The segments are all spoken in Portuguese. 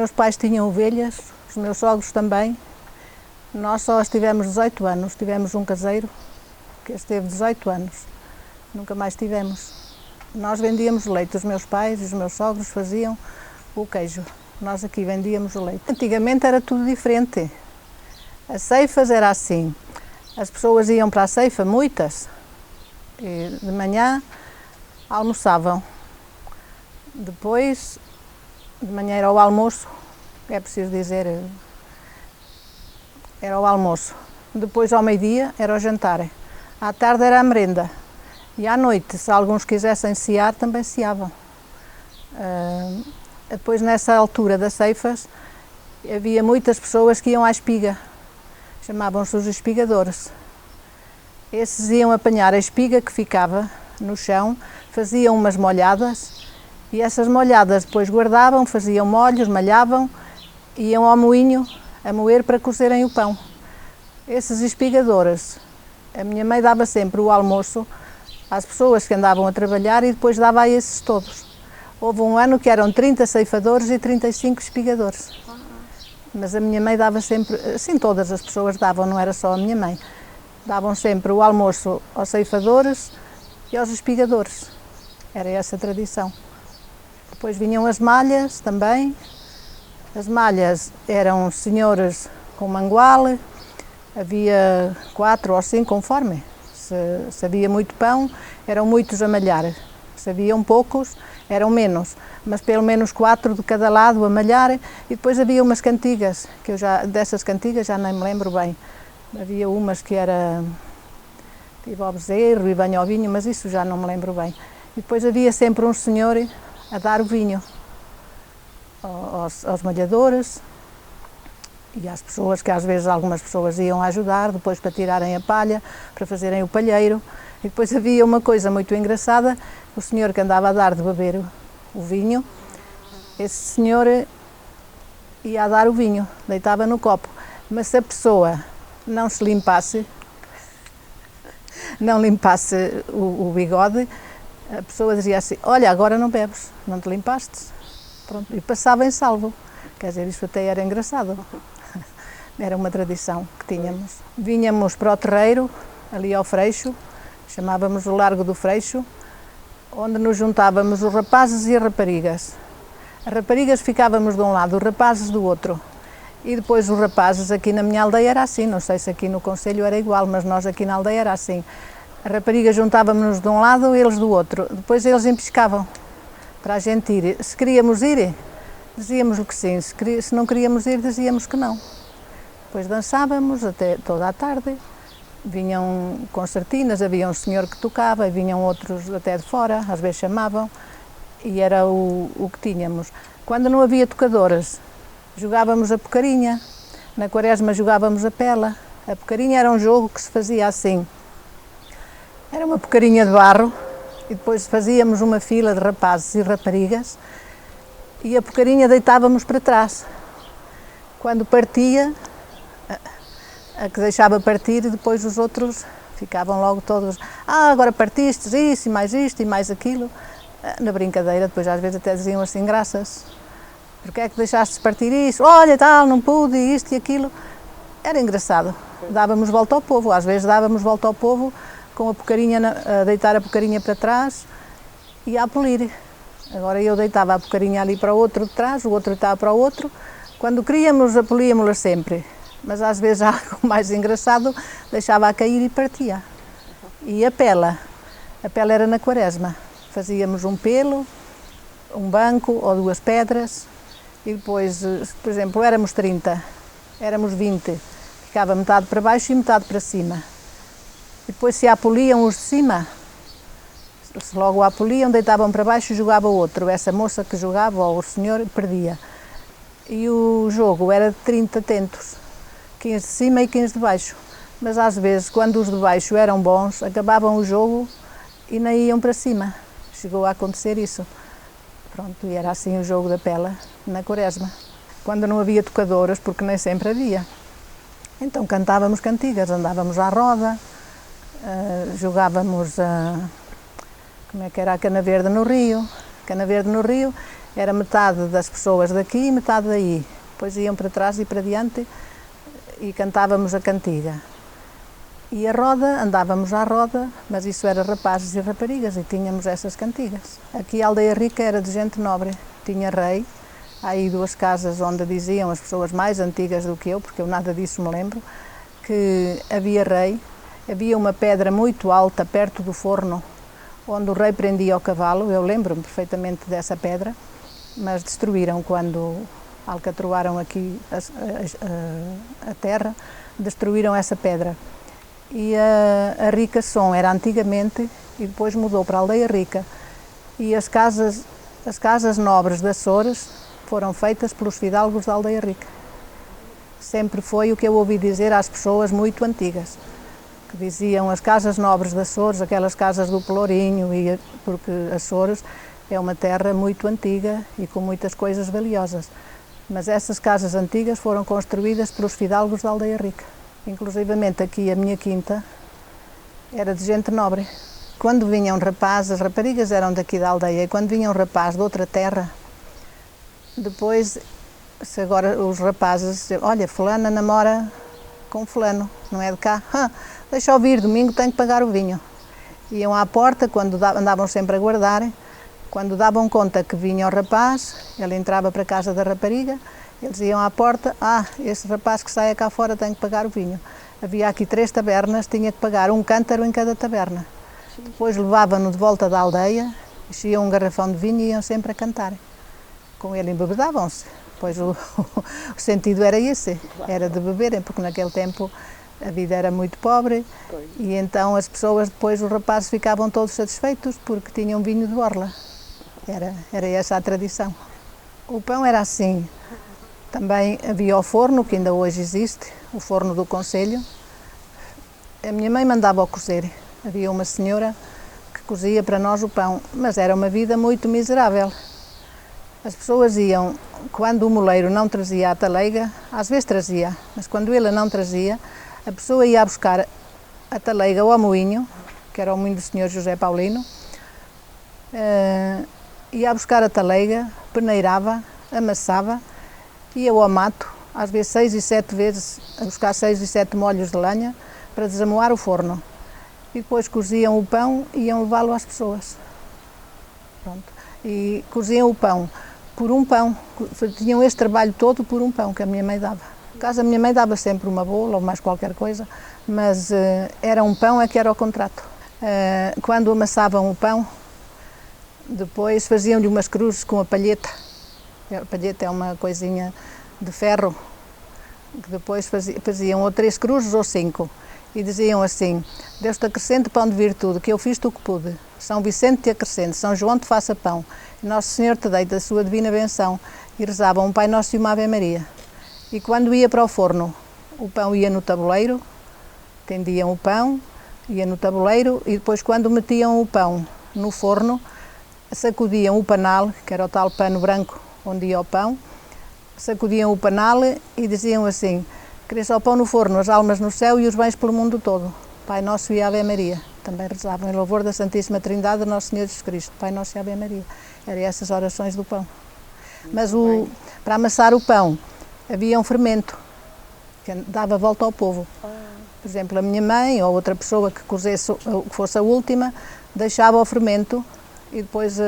meus pais tinham ovelhas, os meus sogros também. Nós só tivemos 18 anos, tivemos um caseiro que esteve 18 anos, nunca mais tivemos. Nós vendíamos leite, os meus pais e os meus sogros faziam o queijo, nós aqui vendíamos o leite. Antigamente era tudo diferente, as ceifas era assim, as pessoas iam para a ceifa, muitas, e de manhã almoçavam, depois de manhã era o almoço, é preciso dizer, era o almoço, depois ao meio-dia era o jantar, à tarde era a merenda e à noite, se alguns quisessem cear, também ceavam. Depois nessa altura das ceifas havia muitas pessoas que iam à espiga, chamavam-se os espigadores. Esses iam apanhar a espiga que ficava no chão, faziam umas molhadas e essas molhadas depois guardavam, faziam molhos, malhavam, iam ao moinho a moer para cozerem o pão. Esses espigadores, a minha mãe dava sempre o almoço às pessoas que andavam a trabalhar e depois dava a esses todos. Houve um ano que eram 30 ceifadores e 35 espigadores. Mas a minha mãe dava sempre, assim todas as pessoas davam, não era só a minha mãe. Davam sempre o almoço aos ceifadores e aos espigadores. Era essa a tradição. Depois vinham as malhas também. As malhas eram senhores com mangual, havia 4 ou 5 conforme. Se havia muito pão, eram muitos a malhar. Se haviam poucos, eram menos. Mas pelo menos 4 de cada lado a malhar. E depois havia umas cantigas, que dessas cantigas já nem me lembro bem. Havia umas que era Viva ao bezerro e banho ao vinho, mas isso já não me lembro bem. E depois havia sempre um senhor a dar o vinho aos malhadores e às pessoas, que às vezes algumas pessoas iam ajudar, depois para tirarem a palha, para fazerem o palheiro. E depois havia uma coisa muito engraçada, o senhor que andava a dar de beber o vinho, esse senhor ia a dar o vinho, deitava no copo, mas se a pessoa não se limpasse, o bigode, a pessoa dizia assim: olha, agora não bebes, não te limpaste. Pronto, e passava em salvo. Quer dizer, isso até era engraçado. Era uma tradição que tínhamos. Vinhamos para o terreiro, ali ao Freixo, chamávamos o Largo do Freixo, onde nos juntávamos os rapazes e as raparigas. As raparigas ficávamos de um lado, os rapazes do outro. E depois os rapazes, aqui na minha aldeia era assim, não sei se aqui no concelho era igual, mas nós aqui na aldeia era assim. As raparigas juntávamos-nos de um lado, eles do outro. Depois eles empiscavam para a gente ir. Se queríamos ir, dizíamos que sim. Se não queríamos ir, dizíamos que não. Depois dançávamos até toda a tarde. Vinham concertinas, havia um senhor que tocava, e vinham outros até de fora, às vezes chamavam. E era o que tínhamos. Quando não havia tocadoras, jogávamos a pocarinha. Na quaresma jogávamos a pela. A pocarinha era um jogo que se fazia assim. Era uma pocarinha de barro e depois fazíamos uma fila de rapazes e raparigas e a pocarinha deitávamos para trás. Quando partia, a que deixava partir, e depois os outros ficavam logo todos: agora partiste isso e mais aquilo. Na brincadeira, depois às vezes até diziam assim graças. Porque é que deixaste partir isso? Olha, tal, não pude, isto e aquilo. Era engraçado. Dávamos volta ao povo, às vezes dávamos volta ao povo com a pocarinha, a deitar a pocarinha para trás e a polir. Agora eu deitava a pocarinha ali para o outro de trás, o outro deitava para o outro. Quando queríamos, apolíamos-la sempre. Mas às vezes algo mais engraçado, deixava-a cair e partia. E a pela era na quaresma. Fazíamos um pelo, um banco ou 2 pedras. E depois, por exemplo, éramos 30, éramos 20, ficava metade para baixo e metade para cima. E depois se a poliam os de cima, se logo a poliam, deitavam para baixo e jogava o outro. Essa moça que jogava, ou o senhor, perdia. E o jogo era de 30 tentos, 15 de cima e 15 de baixo. Mas às vezes, quando os de baixo eram bons, acabavam o jogo e nem iam para cima. Chegou a acontecer isso. Pronto, e era assim o jogo da pela na quaresma. Quando não havia tocadoras, porque nem sempre havia. Então cantávamos cantigas, andávamos à roda, jogávamos como é que era, a cana verde no rio. Cana verde no rio era metade das pessoas daqui e metade daí. Depois iam para trás e para diante e cantávamos a cantiga. E a roda, andávamos à roda, mas isso era rapazes e raparigas e tínhamos essas cantigas. Aqui a Aldeia Rica era de gente nobre, tinha rei. Há aí 2 casas onde diziam as pessoas mais antigas do que eu, porque eu nada disso me lembro, que havia rei. Havia uma pedra muito alta perto do forno, onde o rei prendia o cavalo. Eu lembro-me perfeitamente dessa pedra, mas destruíram quando alcatroaram aqui a terra, destruíram essa pedra. E a Rica Som era antigamente e depois mudou para a Aldeia Rica. E as casas nobres de Açores foram feitas pelos fidalgos da Aldeia Rica. Sempre foi o que eu ouvi dizer às pessoas muito antigas, que diziam as casas nobres de Açores, aquelas casas do Pelourinho, porque Açores é uma terra muito antiga e com muitas coisas valiosas. Mas essas casas antigas foram construídas pelos fidalgos da Aldeia Rica. Inclusivamente aqui a minha quinta era de gente nobre. Quando vinham rapazes, as raparigas eram daqui da aldeia, e quando vinham rapazes de outra terra, depois, se agora os rapazes, olha, fulana namora com fulano, não é de cá, deixa eu vir, domingo tenho que pagar o vinho. Iam à porta, quando andavam sempre a guardar, quando davam conta que vinha o rapaz, ele entrava para a casa da rapariga, eles iam à porta, esse rapaz que sai cá fora tem que pagar o vinho. Havia aqui 3 tabernas, tinha que pagar um cântaro em cada taberna. Depois levavam-no de volta da aldeia, enchiam um garrafão de vinho e iam sempre a cantar. Com ele embebedavam-se, pois o sentido era esse, era de beberem, porque naquele tempo a vida era muito pobre e então as pessoas, depois os rapazes ficavam todos satisfeitos porque tinham vinho de borla. Era essa a tradição. O pão era assim. Também havia o forno, que ainda hoje existe, o forno do concelho. A minha mãe mandava-o cozer. Havia uma senhora que cozia para nós o pão, mas era uma vida muito miserável. As pessoas iam, quando o moleiro não trazia a taleiga, às vezes trazia, mas quando ele não trazia, a pessoa ia buscar a taleiga ao moinho, que era o moinho do Sr. José Paulino, ia buscar a taleiga, peneirava, amassava, ia ao mato, às vezes 6 e 7 vezes, a buscar 6 e 7 molhos de lenha para desamoar o forno. E depois coziam o pão e iam levá-lo às pessoas. Pronto. E coziam o pão por um pão, tinham este trabalho todo por um pão que a minha mãe dava. Em casa a minha mãe dava sempre uma bola ou mais qualquer coisa, mas era um pão é que era o contrato. Quando amassavam o pão, depois faziam-lhe umas cruzes com a palheta. A palheta é uma coisinha de ferro, que depois faziam ou 3 cruzes ou 5, e diziam assim: Deus te acrescente pão de virtude, que eu fiz-te o que pude. São Vicente te acrescente, São João te faça pão, e Nosso Senhor te deite a sua divina benção. E rezavam um Pai Nosso e uma Ave Maria. E quando ia para o forno, o pão ia no tabuleiro, tendiam o pão, ia no tabuleiro, e depois quando metiam o pão no forno, sacudiam o panal, que era o tal pano branco onde ia o pão, sacudiam o panal e diziam assim: cresça o pão no forno, as almas no céu e os bens pelo mundo todo. Pai Nosso e Ave Maria. Também rezavam em louvor da Santíssima Trindade, Nosso Senhor Jesus Cristo. Pai Nosso e Ave Maria. Eram essas orações do pão. Mas para amassar o pão havia um fermento que dava volta ao povo. Por exemplo, a minha mãe ou outra pessoa que cozesse, que fosse a última, deixava o fermento e depois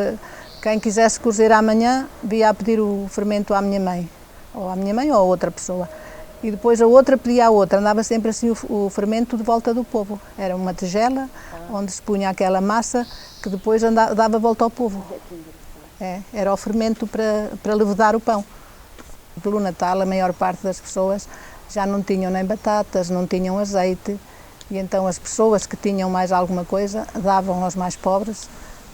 quem quisesse cozer amanhã via a pedir o fermento à minha mãe ou a outra pessoa. E depois a outra pedia à outra, andava sempre assim o fermento de volta do povo. Era uma tigela onde se punha aquela massa que depois dava volta ao povo. Era o fermento para levedar o pão. Pelo Natal a maior parte das pessoas já não tinham nem batatas, não tinham azeite, e então as pessoas que tinham mais alguma coisa davam aos mais pobres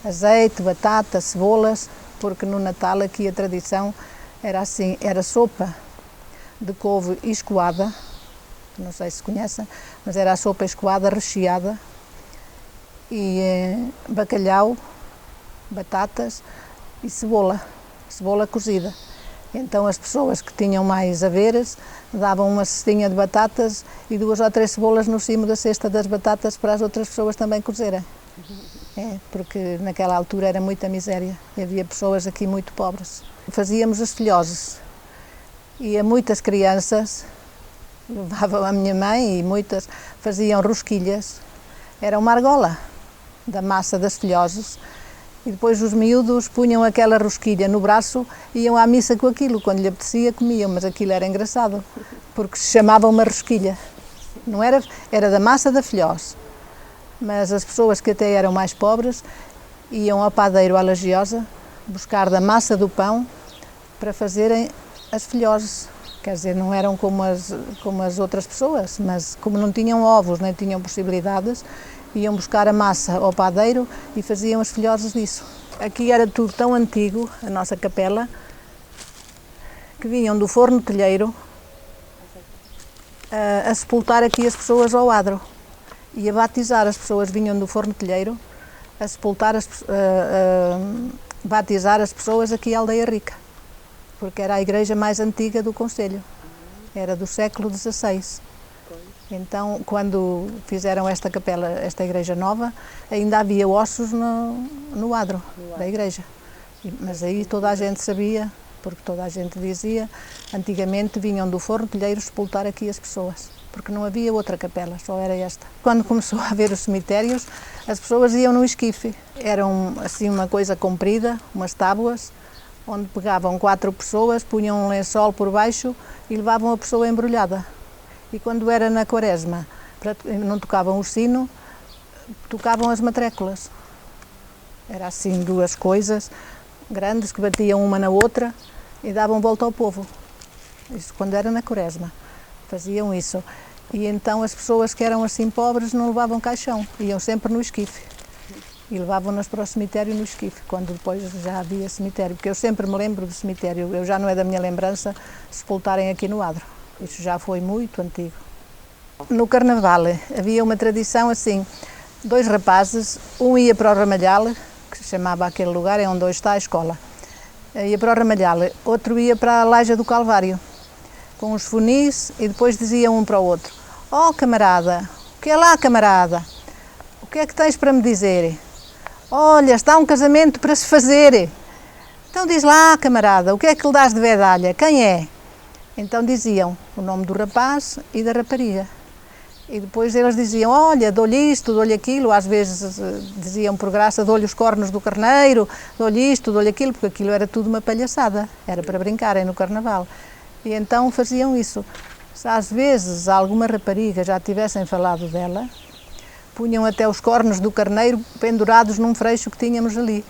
azeite, batata, cebolas, porque no Natal aqui a tradição era assim, era sopa de couve escoada, não sei se conhecem, mas era a sopa escoada recheada, e bacalhau, batatas e cebola cozida. Então as pessoas que tinham mais haveres davam uma cestinha de batatas e 2 ou 3 cebolas no cimo da cesta das batatas para as outras pessoas também cozerem. Porque naquela altura era muita miséria e havia pessoas aqui muito pobres. Fazíamos as filhoses e muitas crianças levavam a minha mãe e muitas faziam rosquilhas. Era uma argola da massa das filhoses e depois os miúdos punham aquela rosquilha no braço e iam à missa com aquilo. Quando lhe apetecia comiam, mas aquilo era engraçado porque se chamava uma rosquilha. Não era, era da massa da filhose. Mas as pessoas que até eram mais pobres iam ao padeiro à Lagiosa buscar da massa do pão para fazerem as filhoses. Quer dizer, não eram como as outras pessoas, mas como não tinham ovos nem tinham possibilidades, iam buscar a massa ao padeiro e faziam as filhoses disso. Aqui era tudo tão antigo, a nossa capela, que vinham do forno telheiro a sepultar aqui as pessoas ao adro. E a batizar, as pessoas vinham do forno telheiro a sepultar, batizar as pessoas aqui à Aldeia Rica, porque era a igreja mais antiga do concelho, era do século XVI. Então, quando fizeram esta capela, esta igreja nova, ainda havia ossos no adro da igreja. Mas aí toda a gente sabia, porque toda a gente dizia, antigamente vinham do forno telheiro sepultar aqui as pessoas, porque não havia outra capela, só era esta. Quando começou a haver os cemitérios, as pessoas iam no esquife. Era assim uma coisa comprida, umas tábuas, onde pegavam 4 pessoas, punham um lençol por baixo e levavam a pessoa embrulhada. E quando era na quaresma, não tocavam o sino, tocavam as matréculas. Era assim 2 coisas grandes que batiam uma na outra e davam volta ao povo. Isso quando era na quaresma. Faziam isso. E então as pessoas que eram assim pobres não levavam caixão, iam sempre no esquife. E levavam-nas para o cemitério no esquife, quando depois já havia cemitério. Porque eu sempre me lembro do cemitério, eu já não é da minha lembrança, sepultarem aqui no adro. Isso já foi muito antigo. No Carnaval havia uma tradição assim, 2 rapazes, um ia para o Ramalhal, que se chamava aquele lugar, é onde hoje está a escola. Ia para o Ramalhal, outro ia para a Laja do Calvário, com os funis, e depois diziam um para o outro: "Oh, camarada, o que é lá, camarada? O que é que tens para me dizer? Olha, está um casamento para se fazer. Então diz lá, camarada, o que é que lhe dás de vedalha? Quem é?" Então diziam o nome do rapaz e da rapariga. E depois eles diziam: "Olha, dou-lhe isto, dou-lhe aquilo", às vezes diziam por graça: "Dou-lhe os cornos do carneiro, dou-lhe isto, dou-lhe aquilo", porque aquilo era tudo uma palhaçada, era para brincarem no Carnaval. E então faziam isso. Se às vezes alguma rapariga já tivessem falado dela, punham até os cornos do carneiro pendurados num freixo que tínhamos ali.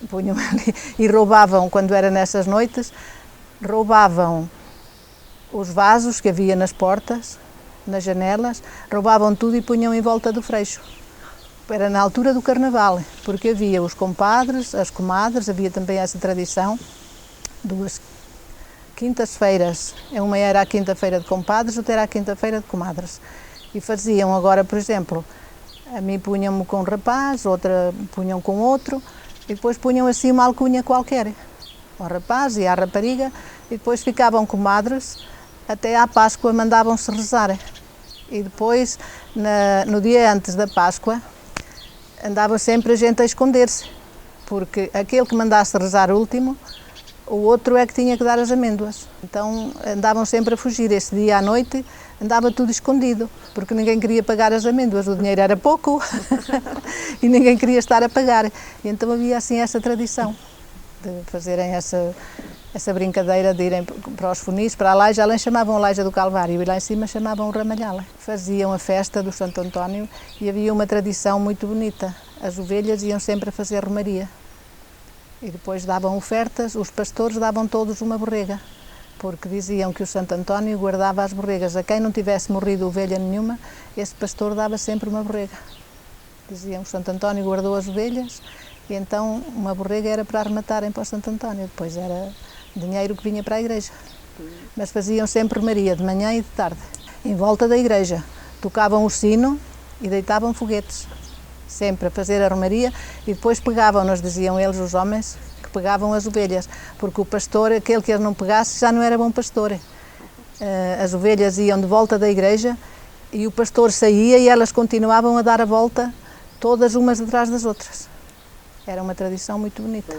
Punham ali e roubavam, quando era nessas noites, roubavam os vasos que havia nas portas, nas janelas, roubavam tudo e punham em volta do freixo. Era na altura do Carnaval, porque havia os compadres, as comadres, havia também essa tradição, 2 quintas-feiras, uma era a quinta-feira de compadres, outra era a quinta-feira de comadres. E faziam agora, por exemplo, a mim punham-me com um rapaz, outra punham com outro, e depois punham assim uma alcunha qualquer, ao rapaz e à rapariga, e depois ficavam comadres, até à Páscoa mandavam-se rezar. E depois, no dia antes da Páscoa, andava sempre a gente a esconder-se, porque aquele que mandasse rezar último, o outro é que tinha que dar as amêndoas. Então andavam sempre a fugir. Esse dia à noite andava tudo escondido, porque ninguém queria pagar as amêndoas, o dinheiro era pouco e ninguém queria estar a pagar. E então havia assim essa tradição de fazerem essa brincadeira de irem para os funis, para a Laja. Além chamavam a Laja do Calvário e lá em cima chamavam o Ramalhal. Faziam a festa do Santo António e havia uma tradição muito bonita. As ovelhas iam sempre a fazer romaria. E depois davam ofertas, os pastores davam todos uma borrega, porque diziam que o Santo António guardava as borregas. A quem não tivesse morrido ovelha nenhuma, esse pastor dava sempre uma borrega. Diziam que o Santo António guardou as ovelhas e então uma borrega era para arrematarem para o Santo António, depois era dinheiro que vinha para a igreja. Mas faziam sempre romaria, de manhã e de tarde, em volta da igreja. Tocavam o sino e deitavam foguetes. Sempre a fazer a romaria, e depois pegavam-nos, diziam eles, os homens, que pegavam as ovelhas, porque o pastor, aquele que eles não pegasse, já não era bom pastor. As ovelhas iam de volta da igreja E o pastor saía e elas continuavam a dar a volta, todas umas atrás das outras. Era uma tradição muito bonita.